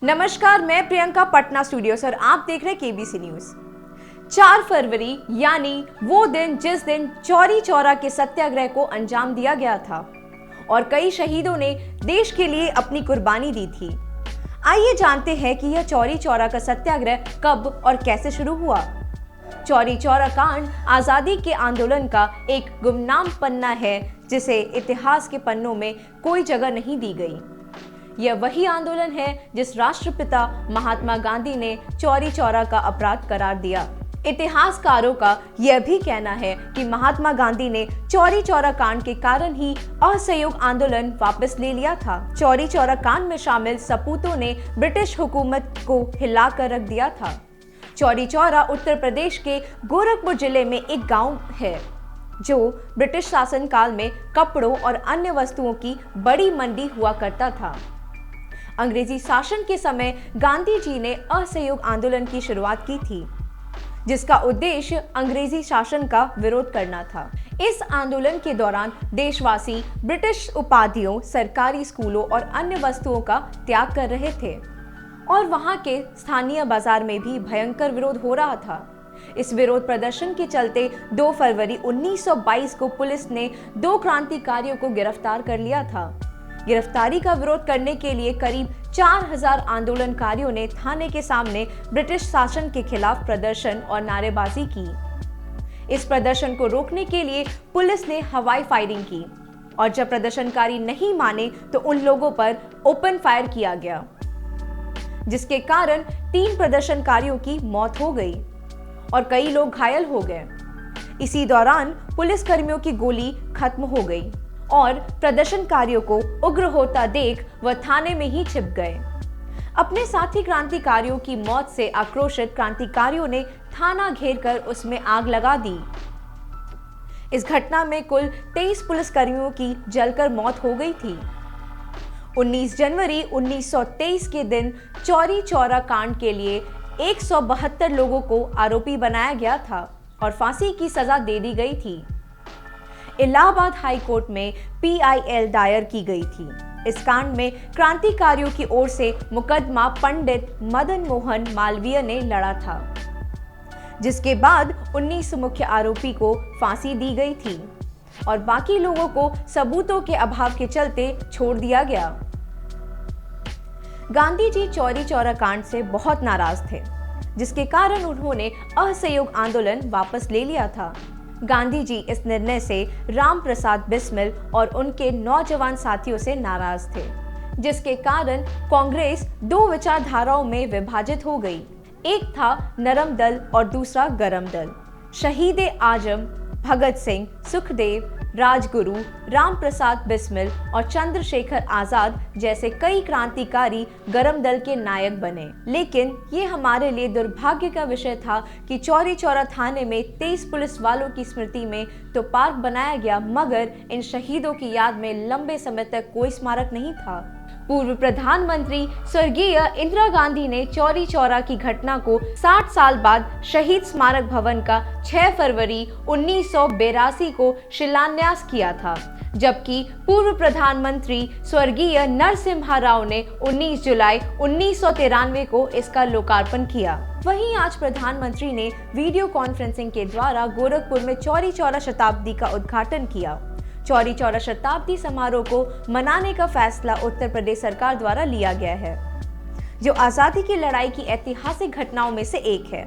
नमस्कार, मैं प्रियंका पटना स्टूडियो से और आप देख रहे हैं केबीसी न्यूज। 4 फरवरी यानी वो दिन जिस दिन चौरी चौरा के सत्याग्रह को अंजाम दिया गया था और कई शहीदों ने देश के लिए अपनी कुर्बानी दी थी। आइए जानते हैं कि यह चौरी चौरा का सत्याग्रह कब और कैसे शुरू हुआ। चौरी चौरा कांड आजादी के आंदोलन का एक गुमनाम पन्ना है जिसे इतिहास के पन्नों में कोई जगह नहीं दी गई। यह वही आंदोलन है जिस राष्ट्रपिता महात्मा गांधी ने चौरी चौरा का अपराध करार दिया। इतिहासकारों का यह भी कहना है कि महात्मा गांधी ने चौरी चौरा कांड के कारण ही असहयोग आंदोलन वापस ले लिया था। चौरी चौरा कांड में शामिल सपूतों ने ब्रिटिश हुकूमत को हिलाकर रख दिया था। चौरी चौरा उत्तर प्रदेश के गोरखपुर जिले में एक गांव है जो ब्रिटिश शासन काल में कपड़ों और अन्य वस्तुओं की बड़ी मंडी हुआ करता था। अंग्रेजी शासन के समय गांधी जी ने असहयोग आंदोलन की शुरुआत की थी, जिसका उद्देश्य अंग्रेजी शासन का विरोध करना था। इस आंदोलन के दौरान देशवासी ब्रिटिश उपाधियों, सरकारी स्कूलों और अन्य वस्तुओं का त्याग कर रहे थे और वहां के स्थानीय बाजार में भी भयंकर विरोध हो रहा था। इस विरोध प्रदर्शन के चलते 2 फरवरी 1922 को पुलिस ने 2 क्रांतिकारियों को गिरफ्तार कर लिया था। गिरफ्तारी का विरोध करने के लिए करीब 4000 आंदोलनकारियों ने थाने के सामने ब्रिटिश शासन के खिलाफ प्रदर्शन और नारेबाजी की। इस प्रदर्शन को रोकने के लिए पुलिस ने हवाई फायरिंग की और जब प्रदर्शनकारी नहीं माने तो उन लोगों पर ओपन फायर किया गया, जिसके कारण 3 प्रदर्शनकारियों की मौत हो गई और कई लोग घायल हो गए। इसी दौरान पुलिसकर्मियों की गोली खत्म हो गई और प्रदर्शनकारियों को उग्र होता देख वह थाने में ही छिप गए। अपने साथी क्रांतिकारियों की मौत से आक्रोशित क्रांतिकारियों ने थाना घेरकर उसमें आग लगा दी। इस घटना में कुल 23 पुलिसकर्मियों की जलकर मौत हो गई थी। 19 जनवरी 1923 के दिन चौरी चौरा कांड के लिए 172 लोगों को आरोपी बनाया गया था और फांसी की सजा दे दी गई थी। इलाहाबाद हाई कोर्ट में PIL दायर की गई थी। इस कांड में क्रांतिकारियों की ओर से मुकदमा पंडित मदन मोहन मालवीय ने लड़ा था, जिसके बाद 19 मुख्य आरोपी को फांसी दी गई थी और बाकी लोगों को सबूतों के अभाव के चलते छोड़ दिया गया। गांधी जी चौरी चौरा कांड से बहुत नाराज थे, जिसके कारण उन्होंने असहयोग आंदोलन वापस ले लिया था। गांधी जी इस निर्णय से राम प्रसाद बिस्मिल और उनके नौजवान साथियों से नाराज थे, जिसके कारण कांग्रेस 2 विचारधाराओं में विभाजित हो गई। एक था नरम दल और दूसरा गरम दल। शहीद आजम भगत सिंह, सुखदेव, राजगुरु, राम प्रसाद बिस्मिल और चंद्रशेखर आजाद जैसे कई क्रांतिकारी गरम दल के नायक बने। लेकिन ये हमारे लिए दुर्भाग्य का विषय था कि चौरी चौरा थाने में 23 पुलिस वालों की स्मृति में तो पार्क बनाया गया, मगर इन शहीदों की याद में लंबे समय तक कोई स्मारक नहीं था। पूर्व प्रधानमंत्री स्वर्गीय इंदिरा गांधी ने चौरी चौरा की घटना को 60 साल बाद शहीद स्मारक भवन का 6 फरवरी 1982 को शिलान्यास किया था, जबकि पूर्व प्रधानमंत्री स्वर्गीय नरसिम्हा राव ने 19 जुलाई 1993 को इसका लोकार्पण किया। वहीं आज प्रधानमंत्री ने वीडियो कॉन्फ्रेंसिंग के द्वारा गोरखपुर में चौरी चौरा शताब्दी का उद्घाटन किया। चौरी चौरा शताब्दी समारोह को मनाने का फैसला उत्तर प्रदेश सरकार द्वारा लिया गया है, जो आजादी की लड़ाई की ऐतिहासिक घटनाओं में से एक है।